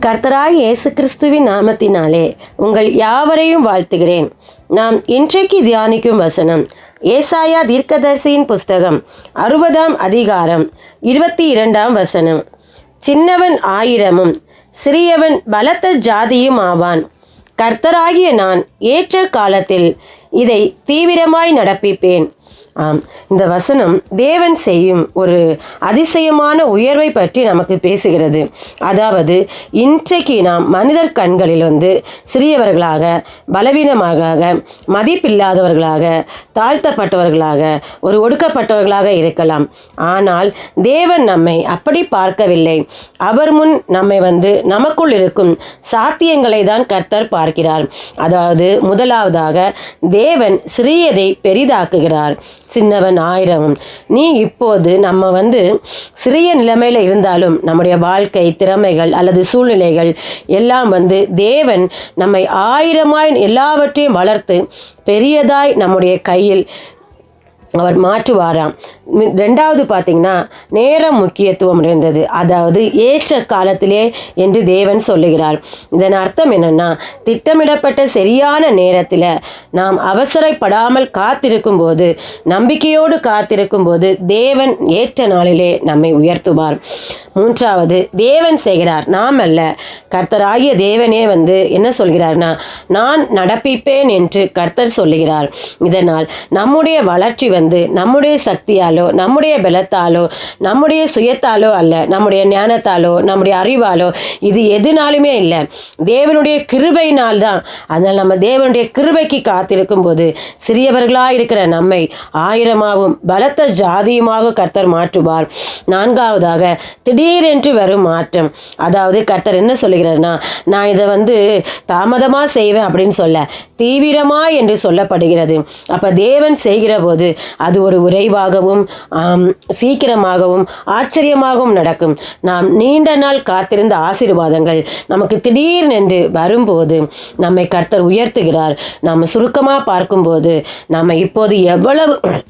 கர்த்தராகிய இயேசு கிறிஸ்துவின் நாமத்தினாலே உங்கள் யாவரையும் வாழ்த்துகிறேன். நாம் இன்றைக்கு தியானிக்கும் வசனம் ஏசாயா தீர்க்கதரிசியின் புஸ்தகம் 60ஆம் அதிகாரம் 22ஆம் வசனம். சின்னவன் 1000 சிறியவன் பலத்த ஜாதியும் ஆவான். கர்த்தராகிய நான் ஏற்ற காலத்தில் இதை தீவிரமாய் நடப்பிப்பேன். இந்த வசனம் தேவன் செய்யும் ஒரு அதிசயமான உயர்வை பற்றி நமக்கு பேசுகிறது. அதாவது இன்றைக்கு நாம் மனிதர் கண்களில் சிறியவர்களாக, பலவீனமாக, மதிப்பில்லாதவர்களாக, தாழ்த்தப்பட்டவர்களாக, ஒரு ஒடுக்கப்பட்டவர்களாக இருக்கலாம். ஆனால் தேவன் நம்மை அப்படி பார்க்கவில்லை. அவர் முன் நம்மை நமக்குள் இருக்கும் சாத்தியங்களை தான் கர்த்தர் பார்க்கிறார். அதாவது முதலாவதாக தேவன் சிறியதை பெரிதாக்குகிறார். சின்னவன் 1000. நீ இப்போது நம்ம சிறிய நிலைமையில் இருந்தாலும் நம்முடைய வாழ்க்கை திறமைகள் அல்லது சூழ்நிலைகள் எல்லாம் தேவன் நம்மை 1000 எல்லாவற்றையும் வளர்த்து பெரியதாய் நம்முடைய கையில் அவர் மாற்றுவாராம். ரெண்டாவது பார்த்தீங்கன்னா நேரம் முக்கியத்துவம் இருந்தது. அதாவது ஏற்ற காலத்திலே என்று தேவன் சொல்லுகிறார். இதன் அர்த்தம் என்னன்னா, திட்டமிடப்பட்ட சரியான நேரத்தில் நாம் அவசரப்படாமல் காத்திருக்கும் போது, நம்பிக்கையோடு காத்திருக்கும் போது தேவன் ஏற்ற நாளிலே நம்மை உயர்த்துவார். மூன்றாவது, தேவன் செய்கிறார், நாம் அல்ல. கர்த்தராகிய தேவனே என்ன சொல்கிறார்னா, நான் நடப்பிப்பேன் என்று கர்த்தர் சொல்லுகிறார். இதனால் நம்முடைய வளர்ச்சி நம்முடைய சக்தியாலோ, நம்முடைய பலத்தாலோ, நம்முடைய சுயத்தாலோ அல்ல, நம்முடைய ஞானத்தாலோ, நம்முடைய அறிவாலோ, இது எதுனாலுமே இல்லை, தேவனுடைய கிருபையினால் தான். அதனால் நம்ம தேவனுடைய கிருபைக்கு காத்திருக்கும் போது சிறியவர்களாக இருக்கிற நம்மை 1000 பலத்த ஜாதியுமாக கர்த்தர் மாற்றுவார். நான்காவதாக, திடீரென்று வரும் மாற்றம். அதாவது கர்த்தர் என்ன சொல்லுகிறார்னா, நான் இதை தாமதமாக செய்வேன் அப்படின்னு சொல்ல, தீவிரமாக என்று சொல்லப்படுகிறது. அப்போ தேவன் செய்கிற போது அது ஒரு விரைவாகவும் சீக்கிரமாகவும் ஆச்சரியமாகவும் நடக்கும். நாம் நீண்ட நாள் காத்திருந்த ஆசீர்வாதங்கள் நமக்கு திடீரென்று வரும்போது நம்மை கர்த்தர் உயர்த்துகிறார். நாம் சுருக்கமாக பார்க்கும்போது நம்ம இப்போது எவ்வளவு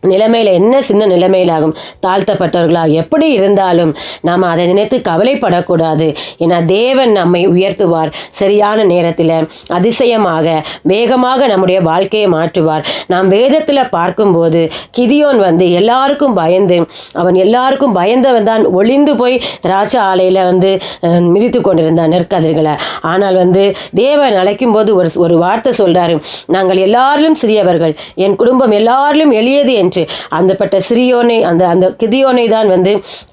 நிலைமையில், என்ன சின்ன நிலைமையிலாகும் தாழ்த்தப்பட்டவர்களாக எப்படி இருந்தாலும் நாம் அதை நினைத்து கவலைப்படக்கூடாது. ஏன்னா தேவன் நம்மை உயர்த்துவார். சரியான நேரத்தில் அதிசயமாக வேகமாக நம்முடைய வாழ்க்கையை மாற்றுவார். நாம் வேதத்தில் பார்க்கும்போது கிதியோன் எல்லாருக்கும் பயந்து, அவன் எல்லாருக்கும் பயந்தவன் தான். ஒளிந்து போய் திராட்சை ஆலையில் மிதித்து கொண்டிருந்தான் நெற்கதிர்களை. ஆனால் தேவன் அழைக்கும் போது ஒரு வார்த்தை சொல்கிறாரு, நாங்கள் எல்லாரிலும் சிறியவர்கள், என் குடும்பம் எல்லாரிலும் எளியது என்று. அந்தப்பட்ட சிறியோனை, அந்த கிதியோனை தான்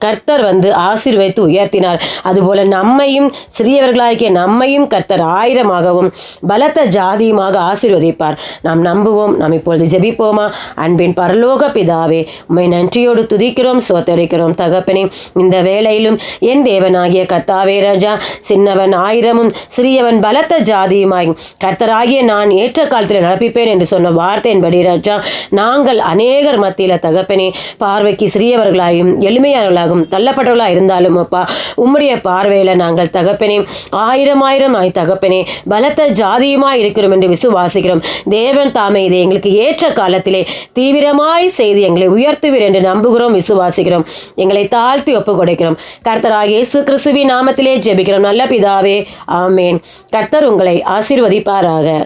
கர்த்தர் ஆசீர்வதித்து உயர்த்தினார். அதுபோல நம்மையும், சிறியவர்களாகிய நம்மையும் கர்த்தர் 1000 பலத்த ஜாதியுமாக ஆசீர்வதிப்பார். நாம் நம்புவோம். நாம் இப்பொழுது ஜெபிப்போமா? அன்பின் பரலோக பிதாவே, உம்மை நன்றியோடு துதிக்கிறோம், சோத்தரிக்கிறோம் தகப்பனே. இந்த வேளையிலும் என் தேவனாகிய கர்த்தாவே ராஜா, சின்னவன் 1000 சிறியவன் பலத்த ஜாதியுமாய் கர்த்தராகிய நான் ஏற்ற காலத்தில் நடப்பிப்பேன் என்று சொன்ன வார்த்தையின்படி ராஜா, நாங்கள் அநேகர் மத்தியில் தகப்பனே, பார்வைக்கு சிறியவர்களாயும் எளிமையானவர்களாகவும் தள்ளப்பட்டவர்களாக இருந்தாலும் அப்பா, உம்முடைய பார்வையில் நாங்கள் தகப்பனே 1000 தகப்பனே பலத்த ஜாதியுமாய் இருக்கிறோம் என்று விசுவாசிக்கிறோம். தேவன் தாமே இதை எங்களுக்கு ஏற்ற காலத்திலே தீவிரமாய் செய்து எங்களை உயர்த்துவீர் என்று நம்புகிறோம், விசுவாசிக்கிறோம். எங்களை தாழ்த்தி ஒப்பு கொடுக்கிறோம். கர்த்தராகிய இயேசு கிறிஸ்துவின் நாமத்திலே ஜெபிக்கிறோம் நல்ல பிதாவே, ஆமேன். கர்த்தர் உங்களை ஆசீர்வதிப்பாராக.